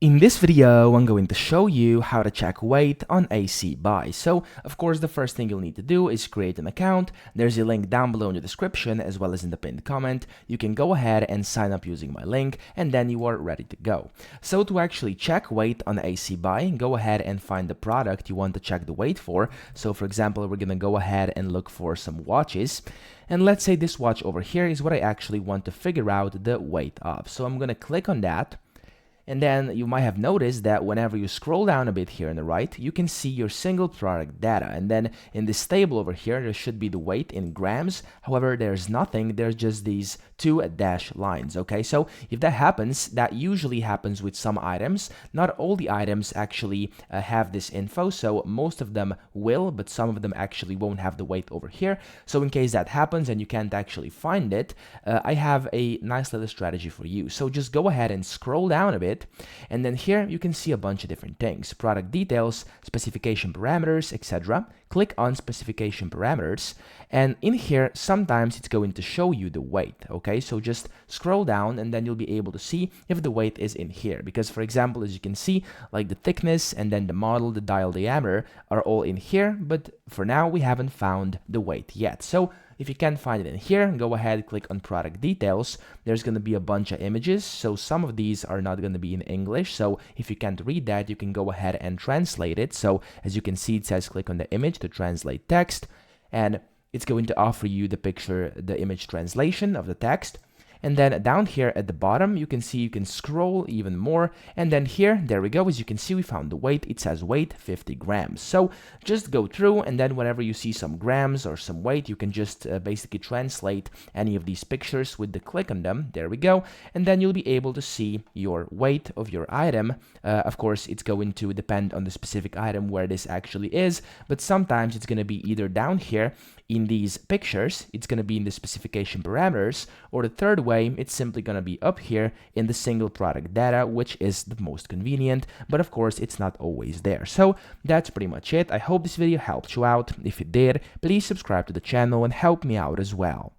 In this video, I'm going to show you how to check weight on ACBuy. So, of course, the first thing you'll need to do is create an account. There's a link down below in the description as well as in the pinned comment. You can go ahead and sign up using my link and then you are ready to go. So to actually check weight on ACBuy, go ahead and find the product you want to check the weight for. So for example, we're going to go ahead and look for some watches. And let's say this watch over here is what I actually want to figure out the weight of. So I'm going to click on that. And then you might have noticed that whenever you scroll down a bit here on the right, you can see your single product data. And then in this table over here, there should be the weight in grams. However, there's nothing. There's just these two dashed lines. Okay, so if that happens, that usually happens with some items. Not all the items actually have this info. So most of them will, but some of them actually won't have the weight over here. So in case that happens and you can't actually find it, I have a nice little strategy for you. So just go ahead and scroll down a bit. And then here you can see a bunch of different things: product details, specification parameters, etc. Click on specification parameters, and in here sometimes it's going to show you the weight. Okay, so just scroll down and then you'll be able to see if the weight is in here, because for example, as you can see, like the thickness and then the model, the dial diameter are all in here, but for now we haven't found the weight yet. So if you can't find it in here, go ahead, click on product details. There's going to be a bunch of images, so some of these are not going to be in English. So if you can't read that, you can go ahead and translate it. So as you can see, it says click on the image to translate text, and it's going to offer you the picture, the image translation of the text. And then down here at the bottom, you can see you can scroll even more. And then here, there we go. As you can see, we found the weight. It says weight 50 grams. So just go through, and then whenever you see some grams or some weight, you can just basically translate any of these pictures with the click on them. There we go. And then you'll be able to see your weight of your item. Of course, it's going to depend on the specific item where this actually is, but sometimes it's going to be either down here in these pictures, it's going to be in the specification parameters, or the third way, it's simply going to be up here in the single product data, which is the most convenient, but of course it's not always there. So that's pretty much it. I hope this video helped you out. If it did, please subscribe to the channel and help me out as well.